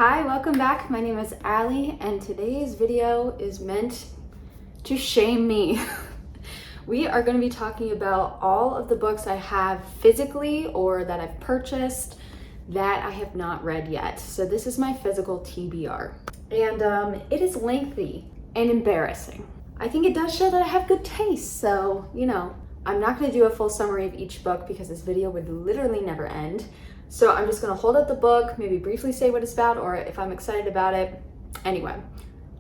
Hi, welcome back. My name is Allie, and today's video is meant to shame me. We are going to be talking about all of the books I have physically or that I've purchased that I have not read yet. So this is my physical TBR. And it is lengthy and embarrassing. I think it does show that I have good taste, so, you know, I'm not going to do a full summary of each book because this video would literally never end. So I'm just gonna hold up the book, maybe briefly say what it's about, or if I'm excited about it. Anyway,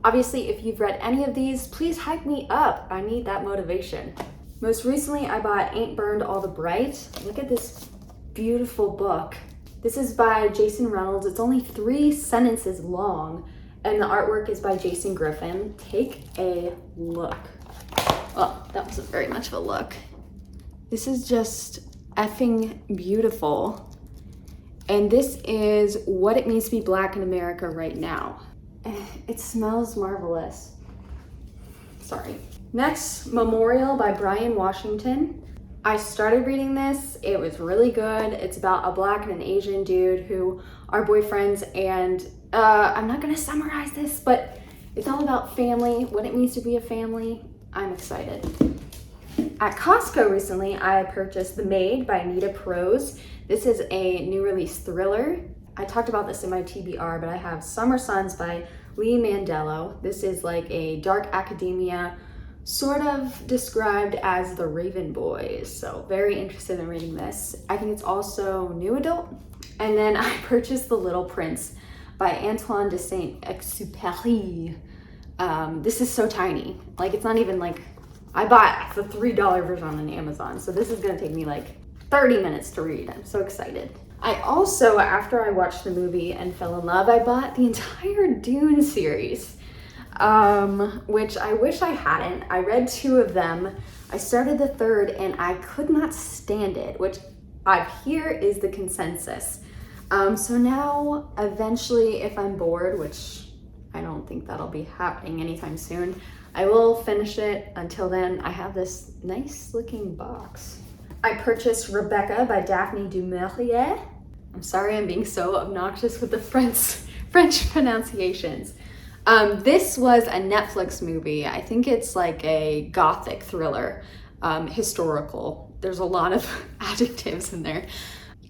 obviously, if you've read any of these, please hype me up. I need that motivation. Most recently, I bought Ain't Burned All the Bright. Look at this beautiful book. This is by Jason Reynolds. It's only 3 sentences long, and the artwork is by Jason Griffin. Take a look. Oh, that wasn't very much of a look. This is just effing beautiful. And this is what it means to be Black in America right now. It smells marvelous. Sorry. Next, Memorial by Brian Washington. I started reading this. It was really good. It's about a Black and an Asian dude who are boyfriends, and I'm not gonna summarize this, but it's all about family, what it means to be a family. I'm excited. At Costco recently, I purchased The Maid by Anita Prose. This is a new release thriller. I talked about this in my TBR, but I have Summer Sons by Lee Mandello. This is like a dark academia, sort of described as the Raven Boys. So very interested in reading this. I think it's also new adult. And then I purchased The Little Prince by Antoine de Saint-Exuperi. This is so tiny. Like, it's not even like, I bought the $3 version on Amazon. So this is gonna take me like 30 minutes to read. I'm so excited. I also, after I watched the movie and fell in love, I bought the entire Dune series, which I wish I hadn't. I read 2 of them. I started the 3rd and I could not stand it, which I hear is the consensus. So now, eventually, if I'm bored, which I don't think that'll be happening anytime soon, I will finish it. Until then, I have this nice looking box. I purchased Rebecca by Daphne du Maurier. I'm sorry I'm being so obnoxious with the French pronunciations. This was a Netflix movie. I think it's like a gothic thriller, historical. There's a lot of adjectives in there.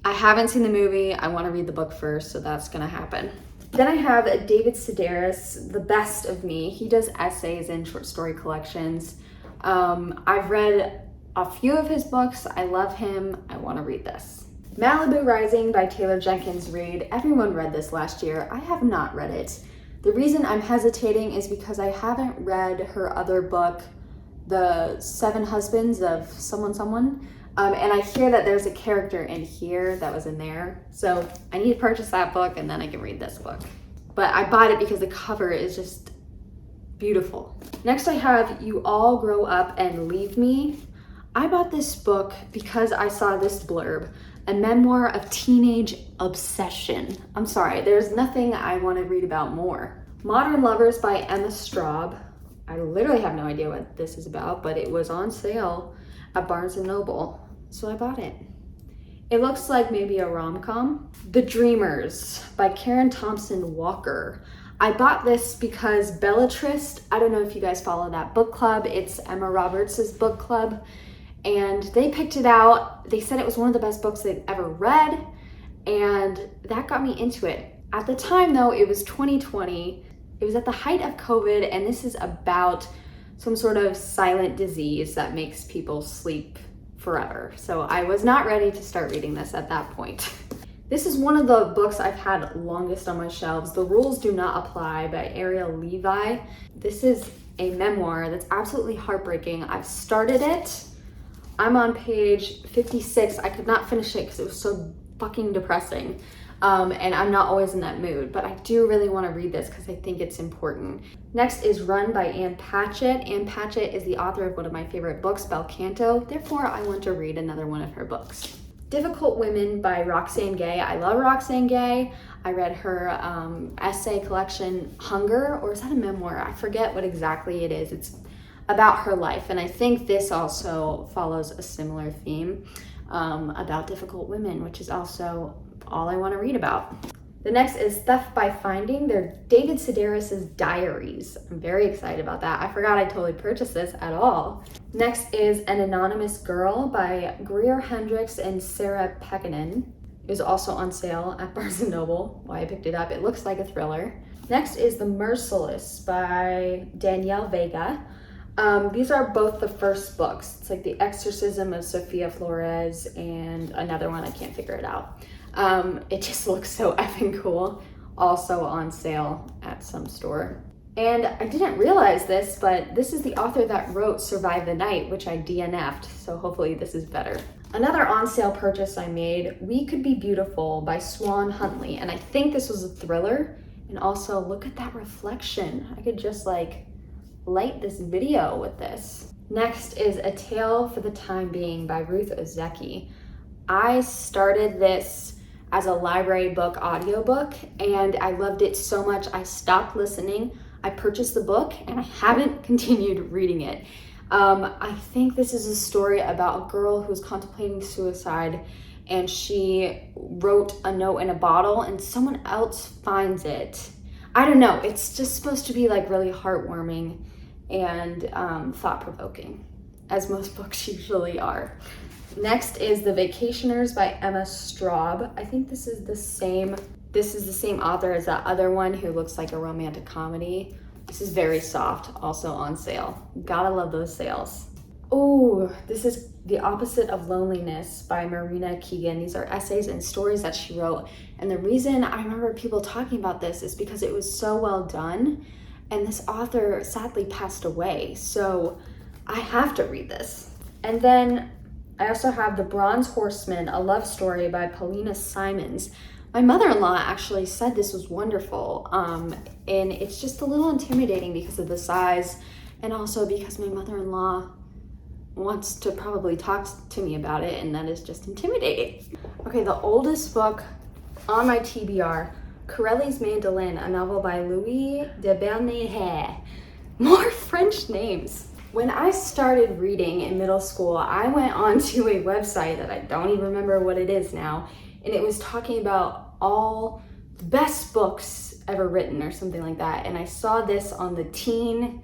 I haven't seen the movie. I want to read the book first, so that's gonna happen. Then I have David Sedaris, The Best of Me. He does essays and short story collections. I've read a few of his books. I love him. I want to read this. Malibu Rising by Taylor Jenkins Reid. Everyone read this last year. I have not read it. The reason I'm hesitating is because I haven't read her other book, The 7 Husbands of Someone. And I hear that there's a character in here that was in there. So I need to purchase that book and then I can read this book. But I bought it because the cover is just beautiful. Next I have You All Grow Up and Leave Me. I bought this book because I saw this blurb, a memoir of teenage obsession. I'm sorry, there's nothing I want to read about more. Modern Lovers by Emma Straub. I literally have no idea what this is about, but it was on sale at Barnes & Noble, so I bought it. It looks like maybe a rom-com. The Dreamers by Karen Thompson Walker. I bought this because Bellatrix, I don't know if you guys follow that book club, it's Emma Roberts' book club, and they picked it out. They said it was one of the best books they've ever read, and that got me into it. At the time though, it was 2020, it was at the height of COVID, and this is about some sort of silent disease that makes people sleep forever. So I was not ready to start reading this at that point. This is one of the books I've had longest on my shelves, The Rules Do Not Apply by Ariel Levi. This is a memoir that's absolutely heartbreaking. I've started it. I'm on page 56. I could not finish it because it was so fucking depressing. And I'm not always in that mood, but I do really want to read this because I think it's important. Next is Run by Anne Patchett. Anne Patchett is the author of one of my favorite books, Bel Canto. Therefore, I want to read another one of her books. Difficult Women by Roxane Gay. I love Roxane Gay. I read her essay collection, Hunger, or is that a memoir? I forget what exactly it is. It's about her life, and I think this also follows a similar theme about difficult women, which is also all I want to read about. The next is Theft by Finding. They're David Sedaris' diaries. I'm very excited about that. I forgot I totally purchased this at all. Next is An Anonymous Girl by Greer Hendricks and Sarah Pekkanen. It was also on sale at Barnes & Noble, why I picked it up. It looks like a thriller. Next is The Merciless by Danielle Vega. These are both the first books. It's like The Exorcism of Sofia Flores and another one, I can't figure it out. It just looks so effing cool. Also on sale at some store. And I didn't realize this, but this is the author that wrote Survive the Night, which I DNF'd, so hopefully this is better. Another on sale purchase I made, We Could Be Beautiful by Swan Huntley, and I think this was a thriller. And also, look at that reflection. I could just like light this video with this. Next is A Tale for the Time Being by Ruth Ozeki. I started this as a library book audiobook and I loved it so much I stopped listening. I purchased the book and I haven't continued reading it. I think this is a story about a girl who's contemplating suicide and she wrote a note in a bottle and someone else finds it. I don't know, it's just supposed to be like really heartwarming and thought-provoking, as most books usually are. Next is The Vacationers by Emma Straub. I think this is the same author as that other one who looks like a romantic comedy. This is very soft, also on sale. Gotta love those sales. Oh, this is The Opposite of Loneliness by Marina Keegan. These are essays and stories that she wrote. And the reason I remember people talking about this is because it was so well done. And this author sadly passed away. So I have to read this. And then I also have The Bronze Horseman, a love story by Paulina Simons. My mother-in-law actually said this was wonderful. And it's just a little intimidating because of the size and also because my mother-in-law wants to probably talk to me about it, and that is just intimidating. Okay, the oldest book on my TBR, Corelli's Mandolin, a novel by Louis de Bernier. More French names. When I started reading in middle school, I went onto a website that I don't even remember what it is now, and it was talking about all the best books ever written or something like that, and I saw this on the teen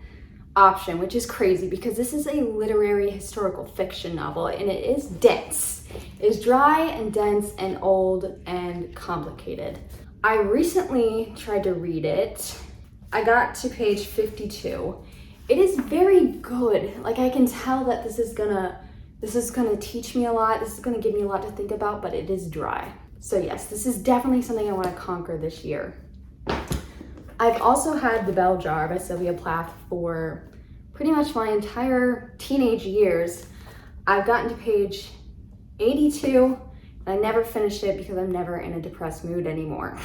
option, which is crazy because this is a literary historical fiction novel and it is dense. It is dry and dense and old and complicated. I recently tried to read it. I got to page 52. It is very good. Like, I can tell that this is gonna teach me a lot. This is gonna give me a lot to think about, but it is dry. So yes, this is definitely something I want to conquer this year. I've also had The Bell Jar by Sylvia Plath for pretty much my entire teenage years. I've gotten to page 82 and I never finished it because I'm never in a depressed mood anymore.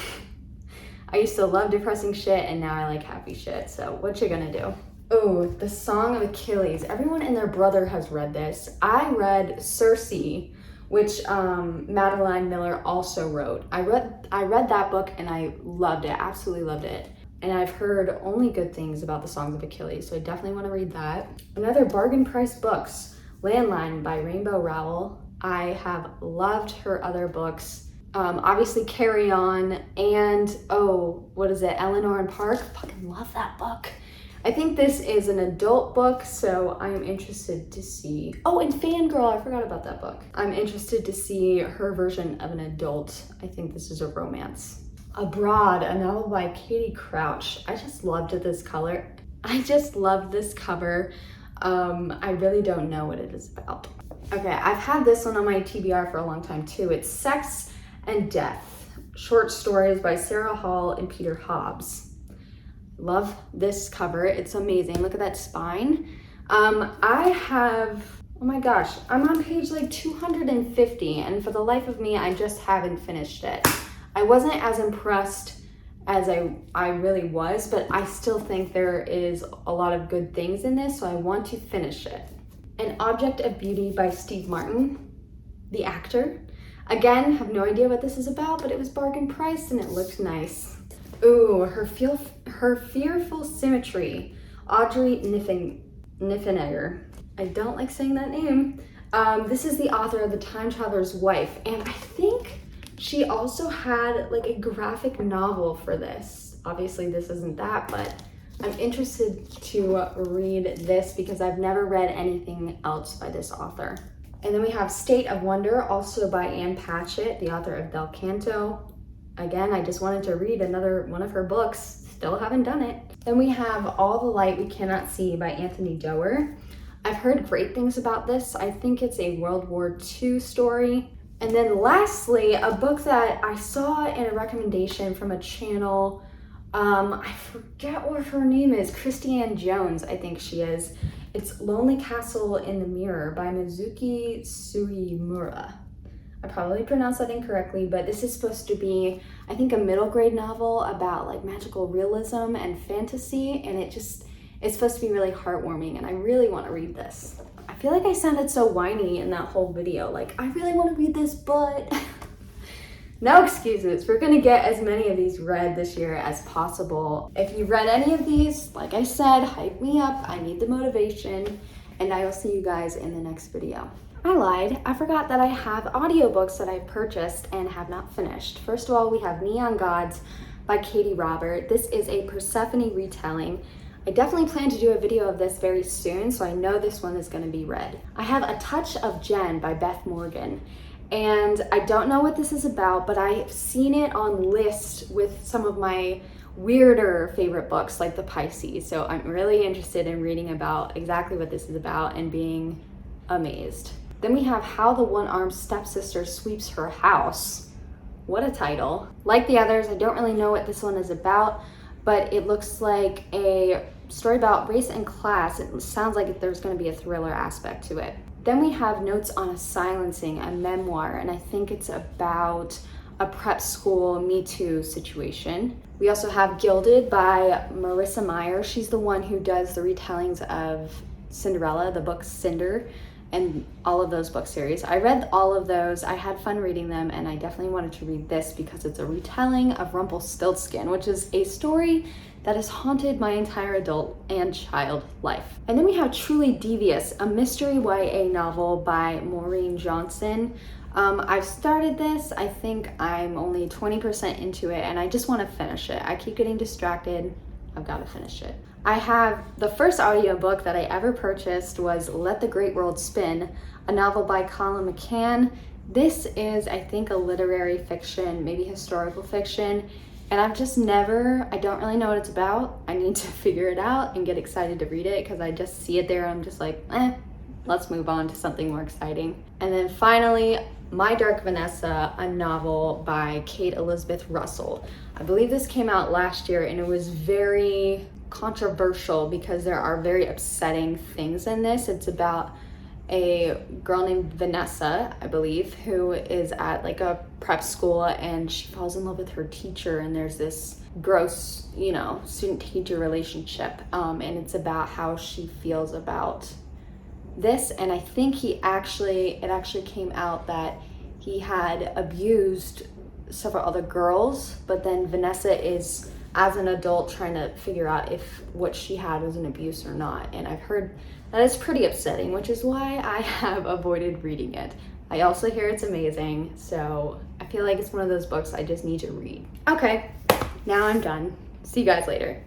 I used to love depressing shit and now I like happy shit, so what you gonna do? Oh, The Song of Achilles. Everyone and their brother has read this. I read Circe, which Madeline Miller also wrote. I read that book and I loved it, absolutely loved it. And I've heard only good things about The Songs of Achilles, so I definitely want to read that. Another bargain price books, Landline by Rainbow Rowell. I have loved her other books. Obviously Carry On and, Eleanor and Park. Fucking love that book. I think this is an adult book, so I'm interested to see. Oh, and Fangirl, I forgot about that book. I'm interested to see her version of an adult. I think this is a romance. Abroad, a novel by Katie Crouch. I just loved this color. I just love this cover. I really don't know what it is about. Okay, I've had this one on my TBR for a long time too. It's Sex and Death, short stories by Sarah Hall and Peter Hobbs. Love this cover, it's amazing. Look at that spine. Oh my gosh, I'm on page like 250 and for the life of me, I just haven't finished it. I wasn't as impressed as I really was, but I still think there is a lot of good things in this, so I want to finish it. An Object of Beauty by Steve Martin, the actor. Again, have no idea what this is about, but it was bargain priced and it looked nice. Ooh, Her Fearful Symmetry, Audrey Niffenegger. I don't like saying that name. This is the author of The Time Traveler's Wife, and I think She also had like a graphic novel for this. Obviously this isn't that, but I'm interested to read this because I've never read anything else by this author. And then we have State of Wonder, also by Anne Patchett, the author of Del Canto. Again, I just wanted to read another one of her books. Still haven't done it. Then we have All the Light We Cannot See by Anthony Doerr. I've heard great things about this. I think it's a World War II story. And then lastly, a book that I saw in a recommendation from a channel, I forget what her name is, Christiane Jones, I think she is. It's Lonely Castle in the Mirror by Mizuki Surimura. I probably pronounced that incorrectly, but this is supposed to be, I think, a middle grade novel about like magical realism and fantasy, and it's supposed to be really heartwarming, and I really want to read this. I feel like I sounded so whiny in that whole video, like, I really want to read this, but no excuses. We're gonna get as many of these read this year as possible. If you've read any of these, like I said, hype me up. I need the motivation, and I will see you guys in the next video. I lied. I forgot that I have audiobooks that I've purchased and have not finished. First of all, we have Neon Gods by Katie Robert. This is a Persephone retelling. I definitely plan to do a video of this very soon, so I know this one is going to be read. I have A Touch of Jen by Beth Morgan, and I don't know what this is about, but I've seen it on lists with some of my weirder favorite books like The Pisces, so I'm really interested in reading about exactly what this is about and being amazed. Then we have How the One-Armed Stepsister Sweeps Her House. What a title. Like the others, I don't really know what this one is about, but it looks like a story about race and class. It sounds like there's going to be a thriller aspect to it. Then we have Notes on a Silencing, a memoir, and I think it's about a prep school Me Too situation. We also have Gilded by Marissa Meyer. She's the one who does the retellings of Cinderella, the book Cinder, and all of those book series. I read all of those. I had fun reading them, and I definitely wanted to read this because it's a retelling of Rumpelstiltskin, which is a story that has haunted my entire adult and child life. And then we have Truly Devious, a mystery YA novel by Maureen Johnson. I've started this. I think I'm only 20% into it, and I just want to finish it. I keep getting distracted. I've got to finish it. I have the first audiobook that I ever purchased was Let the Great World Spin, a novel by Colin McCann. This is, I think, a literary fiction, maybe historical fiction, and I don't really know what it's about. I need to figure it out and get excited to read it because I just see it there and I'm just like, let's move on to something more exciting. And then finally, My Dark Vanessa, a novel by Kate Elizabeth Russell. I believe this came out last year, and it was very controversial because there are very upsetting things in this. It's about a girl named Vanessa, I believe, who is at like a prep school, and she falls in love with her teacher, and there's this gross, student-teacher relationship, and it's about how she feels about this. And I think it actually came out that he had abused several other girls, but then Vanessa is, as an adult, trying to figure out if what she had was an abuse or not. And I've heard that it's pretty upsetting, which is why I have avoided reading it. I also hear it's amazing, so I feel like it's one of those books I just need to read. Okay, now I'm done. See you guys later.